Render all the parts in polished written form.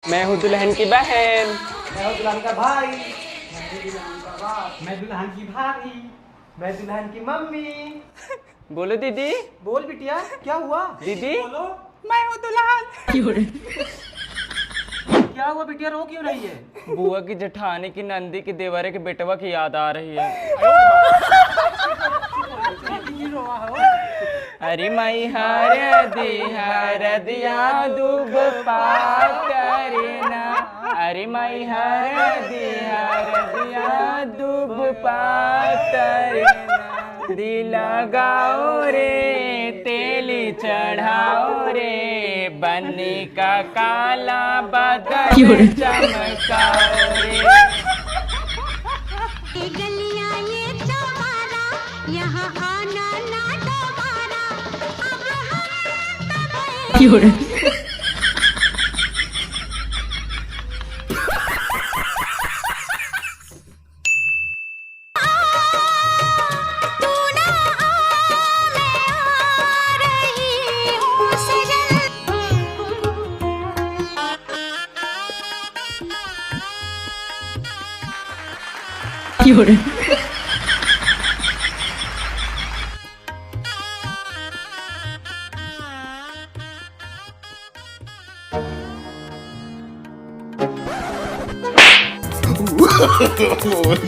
मैं हूँ दुल्हन की बहन। मैं हूँ दुल्हन का भाई। मैं हूँ दुल्हन का बाप। मैं दुल्हन की भाभी। मैं दुल्हन की मम्मी। बोलो दीदी। बोल बिटिया, क्या हुआ? दीदी बोलो। मैं हूँ दुल्हन। क्या हुआ बिटिया, रो क्यों रही है? बुआ की जेठानी की नंदी की देवरे के बेटवा की याद आ रही है। अरे मई हर दिया दूब पात करेना। अरे मई हर दिया दूब पात करेना। दिल लगाओ रे तेली चढ़ाओ रे, बन्नी का काला बदन चमकाओ रे। गलियां ये तुम्हारा, यहाँ आना ना दोबारा। अब हम तू ना आ, मैं आ रही हूँ सजल।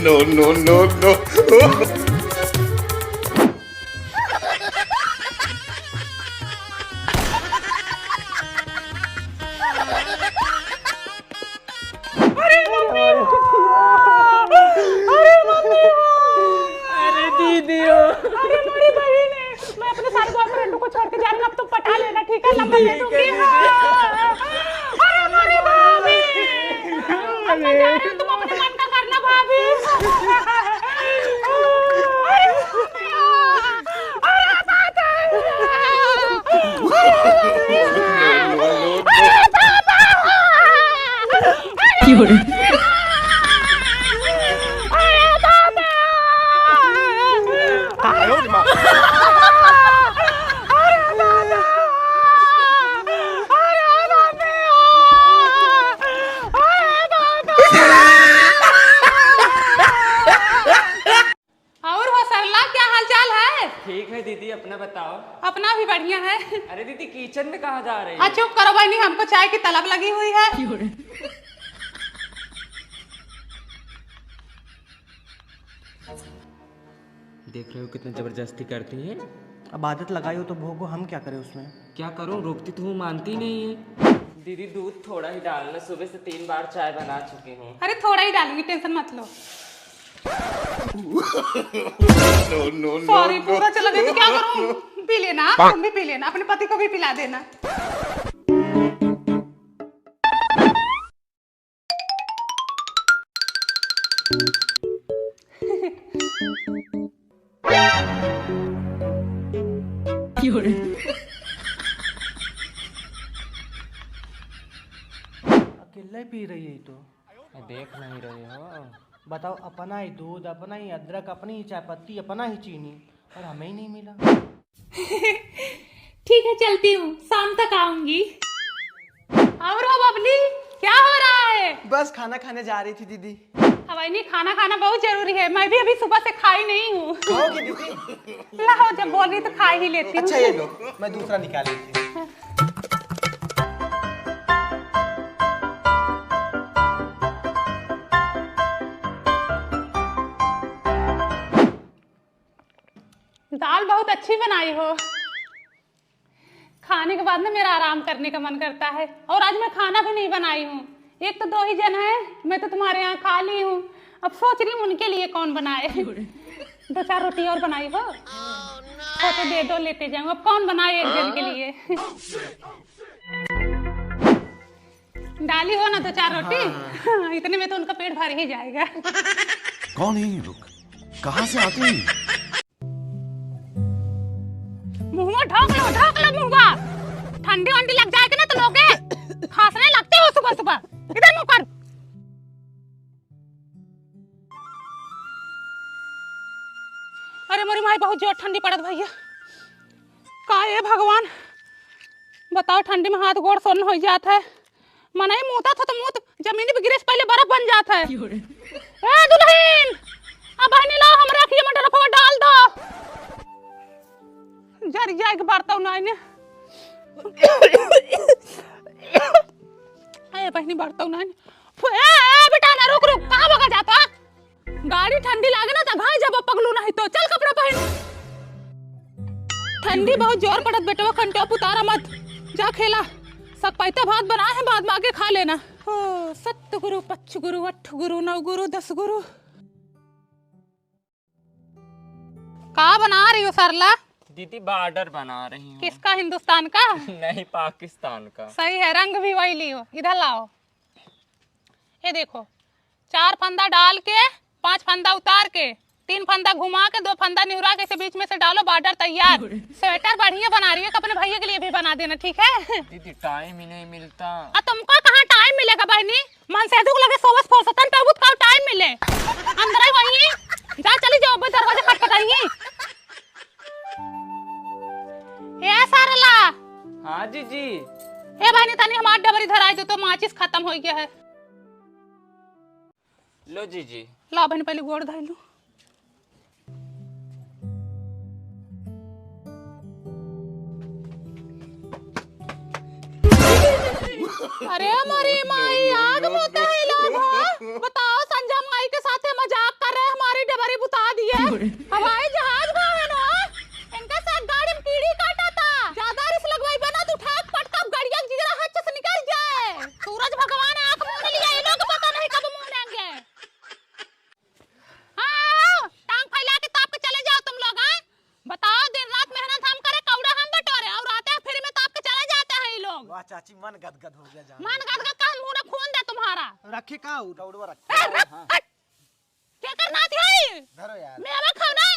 No, no, no, no. अरे दीदी हो। अरे मेरी बहन है, मैं अपने सारे बॉयफ्रेंड को छोड़ के जा रही हूँ। अब तुम पटा लेना, ठीक है? नंबर दे दूंगी। हाँ। अरे मेरी भाभी, अब मैं जा रही हूँ, तुम अपने मन का करना भाभी। अरे भाभी, अरे पापा, और हो सरला, क्या हालचाल है? ठीक है दीदी, अपना बताओ। अपना भी बढ़िया है। अरे दीदी किचन में कहाँ जा रही हाँ है? चुप करो बहनी, हमको चाय की तलब लगी हुई है। देख रहे हो कितनी जबरदस्ती करती है। अब आदत लगाई हो तो भोगो, हम क्या करें उसमें? क्या करूं, रोकती तो हूँ, मानती नहीं है। दीदी दूध थोड़ा ही डालना, सुबह से 3 बार चाय बना चुकी हूँ। अरे थोड़ा ही डालूंगी, टेंशन मत लो। No, no, no. सॉरी, पूरा चला गया तो क्या करूं? पी लेना, तुम भी पी लेना, अपने पति को भी पिला देना। अकेला ही पी रही है ये तो। देख नहीं रहे हो? बताओ, अपना ही दूध, अपना ही अदरक, अपनी ही चाय पत्ती, अपना ही चीनी, और हमें ही नहीं मिला। ठीक है, चलती हूँ, शाम तक आऊंगी। और हो बबली, क्या हो रहा है? बस खाना खाने जा रही थी दीदी। हवाई नहीं, खाना खाना बहुत जरूरी है। मैं भी अभी सुबह से खाई नहीं हूँ। खाओगी दीदी? लाओ, जब बोल रही तो खा ही लेती हूँ। अच्छा ये लो, मैं दूसरा निकाल लेती हूँ। दाल बहुत अच्छी बनाई हो। खाने के बाद ना मेरा आराम करने का मन करता है। और आज मैं खाना भी नहीं बनाई हूँ। एक तो 2 ही जन है, मैं तो तुम्हारे यहाँ खा ली हूँ। अब सोच रही हूँ उनके लिए कौन बनाए। 2-4 रोटी और बनाई हो, फोटो दे दो, लेते जाऊँ। अब कौन बनाए एक जन के लिए? डाली हो ना 2-4 रोटी। हाँ, इतने में तो उनका पेट भर ही जाएगा। कौन है ये लोग? कहाँ से आते हैं? मुंह ढोक लो मुंह। ठंडी वंडी लग जाएगी ना तो लोगे खांसने लगते हो सुबह सुबह। इधर मुंह कर। अरे मेरी माई, बहुत जोर ठंडी पड़त भैया। का है भगवान, बताओ, ठंडी में हाथ गोड़ सोन हो जाता है। मना ही मुँहता था तो मुँह जमीन पे गिरे से पहले बर्फ बन जाता है। ए दुल्हन, अब बहनी लाओ हमरा रखिए मटर रखो डाल दो। जर जाए के बारता हूँ नाइने। ए बहनी बारता हूँ नाइने। ए बेटा ना रुक रुक, कहाँ भगा जाता? गाड़ी ठंडी लागे ना तो घाय जब पगलू नहीं तो चल कपड़ा पहन। ठंडी बहुत जोर पड़त बेटवा, कंटे उतारा मत, जा खेला। सब पैते भात बना है, बाद में आके खा लेना। ओ सत गुरु, पच्छ गुरु, अठ गुरु, 9 गुरु, 10 गुरु। का बना रही हो सरला? दीदी बॉर्डर बना रही हूँ। किसका, हिंदुस्तान का? नहीं, पाकिस्तान का। सही है, रंग भी वही लियो। इधर लाओ, ये देखो, 4 फंदा डाल के 5 फंदा उतार के 3 फंदा घुमा के 2 फंदा निहुरा के इसे बीच में से डालो, बॉर्डर तैयार। स्वेटर बढ़िया बना रही है, अपने भैया के लिए भी बना देना, ठीक है? दीदी टाइम ही नहीं मिलता। तुमको कहाँ टाइम मिलेगा बहनी? मन से दुख लगे सोवस फोसतन पे का टाइम मिले। अंदर ही वही जा, चली जाओ, दरवाजा खटखटाइए। ए सरला। हाँ जीजी। ए बहनी तनी हमार डबरी धराई दो तो माचिस खत्म हो गया है। लो जीजी। ला बहनी पहले गोड़ धाई लो। अरे हमारी माई आग मोता है लोग। बताओ, संजय माई के साथ मजाक कर रहे, हमारी डबरी बुता दी है। हवाई जहाज है ना, इनका साथ गाड़ी में कीड़ी काटा था। ज्यादा रिस लगवाई बना तो ठाक पटका गाड़ियां जिगरा हाथ से निकल जाए। सूरज भगवान आंख मूंद लिया, ये लोग पता नहीं कब मूंदेंगे। हाँ, टांग फैला के ताप के चले जाओ तुम लोग। बताओ, दिन रात मेहनत हम करे, कौड़ा हम बटोरे, और आते हैं फ्री में ताप के चले जाते हैं ये लोग। वाह चाची, मन गदगद हो गया जान। मन गदगद का मुंह में खून दे तुम्हारा। रखे का उड़वा रख। क्या करना थी? धरो यार। मेवा खाओ ना।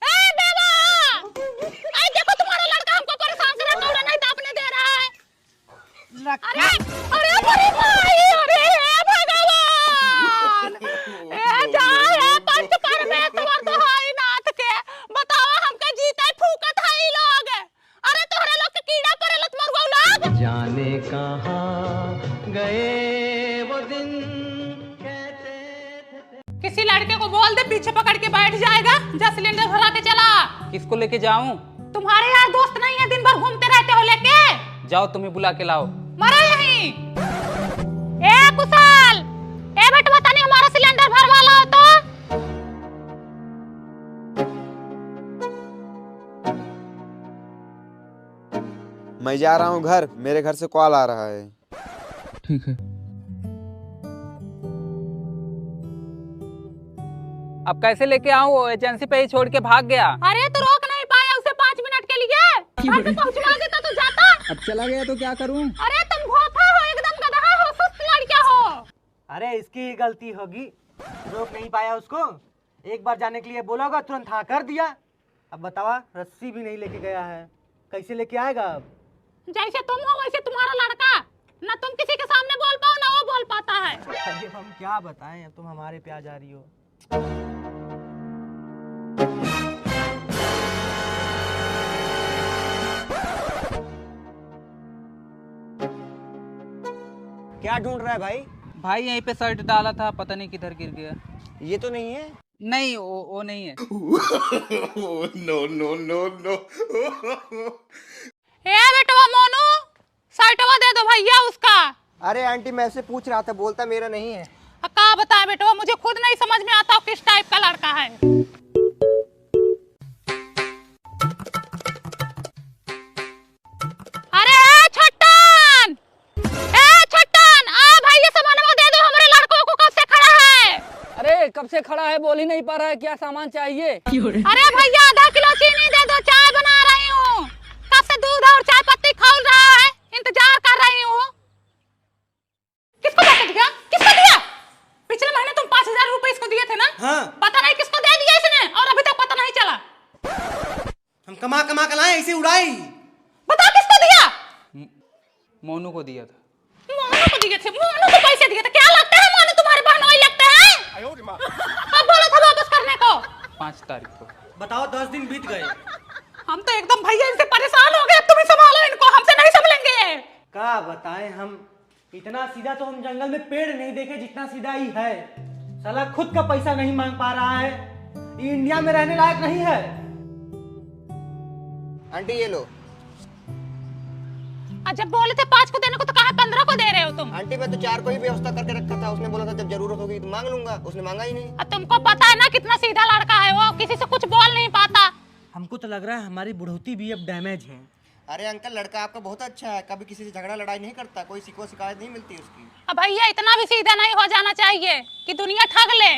ए देवा, आई देखो तुम्हारा लड़का हमको परेशान कर रहा है, कौड़ा नहीं तापने दे रहा है। अरे अरे बड़ी भाई, अरे हे भगवान, ए जा हे पंच परमेश्वर तो हाई नाथ के। बताओ, हमका जीते फूकत है ये लोग। अरे तोहरे लोग के कीड़ा परेलत मर गौ लोग। जाने कहां गए वो दिन, कहते थे। किसी लड़के को बोल दे पीछे पकड़ के बैठ जाएगा। जा सिलेंडर भरा के चला। किसको लेके जाऊं? तुम्हारे यार दोस्त नहीं है, दिन भर घूमते रहते हो लेके। जाओ, तुम्हें बुला के लाओ। मरा यहीं। ए कुशाल, ए बेटवा तनी हमारा सिलेंडर भरवा लाओ तो। मैं जा रहा हूँ घर, मेरे घर से कॉल आ रहा है। ठीक है। अब कैसे लेके आऊं? वो एजेंसी पे ही छोड़ के भाग गया। अरे तो रोक नहीं पाया उसे 5 मिनट के लिए। घर पे पहुंचवा देता तो जाता। अब चला गया तो क्या करूं? अरे तुम भोथा हो, एकदम गधा हो, सुस्त लड़का हो। अरे इसकी ही गलती होगी, रोक नहीं पाया उसको। एक बार जाने के लिए बोलोगा, तुरंत हाँ कर दिया। अब बतावा, रस्सी भी नहीं लेके गया है, कैसे लेके आएगा अब? जैसे तुम हो वैसे तुम्हारा लड़का। ना तुम किसी के सामने बोल पाओ, ना वो बोल पाता है। अरे हम क्या बताएं, अब तुम हमारे पे आ जा रही हो। क्या ढूंढ रहा है भाई? भाई यहीं पे शर्ट डाला था, पता नहीं किधर गिर गया। ये तो नहीं है। नहीं, वो नहीं है। No no no no. ए बेटवा मोनू, शर्टवा दे दो भैया उसका। अरे आंटी, मैं से पूछ रहा था, बोलता मेरा नहीं है। का बताएं बेटवा, मुझे खुद नहीं समझ में आता किस टाइप का लड़का है। अरे छट्टन, आ भैया सामान दे दो, हमारे लड़कों को कब से खड़ा है। अरे कब से खड़ा है, बोल ही नहीं पा रहा है, क्या सामान चाहिए? अरे भैया आधा किलो चीनी दे दो, चाय बना रही हूँ। कब से दूध और चाय पत्ती खोल रहा है, इंतजार कर रही हूँ। किसको दिया? किसको दिया? पिछले महीने तुम 5000 रुपए इसको दिए थे ना? हाँ। पता नहीं किसको दे दिया इसने, और अभी तक पता नहीं चला। हम कमा कमा कर लाए, ऐसे उड़ाई। बताओ किसको दिया? मोनू को दिया था। मोनू को दिए थे? मोनू को पैसे दिए थे? क्या लगता है मोनू तुम्हारे बहनोई लगते हैं? कब बोला था वापस करने को? 5 तारीख को। बताओ, 10 दिन बीत गए। हम तो एकदम भैया इनसे परेशान हो गए, तुम ही संभालो इनको, हमसे नहीं संभलेंगे। क्या बताएं हम, इतना इतना सीधा तो हम जंगल में पेड़ नहीं देखे जितना सीधा ही है। साला खुद का पैसा नहीं मांग पा रहा है, ये इंडिया में रहने लायक नहीं है। आंटी ये लो। जब बोले थे 5 को देने को तो कहा 15 को दे रहे हो तुम। आंटी मैं तो 4 को ही व्यवस्था करके रखा था, उसने बोला था जब जरूरत होगी तो मांग लूंगा, उसने मांगा ही नहीं। अब तुमको पता है ना कितना सीधा लड़का है वो, किसी से कुछ बोल नहीं पाता। हमको तो लग रहा है हमारी बुढ़ौती भी अब डैमेज है। अरे अंकल लड़का आपका बहुत अच्छा है, कभी किसी से झगड़ा लड़ाई नहीं करता, कोई शिकायत नहीं मिलती उसकी। अब भैया इतना भी सीधा नहीं हो जाना चाहिए कि दुनिया ठग ले।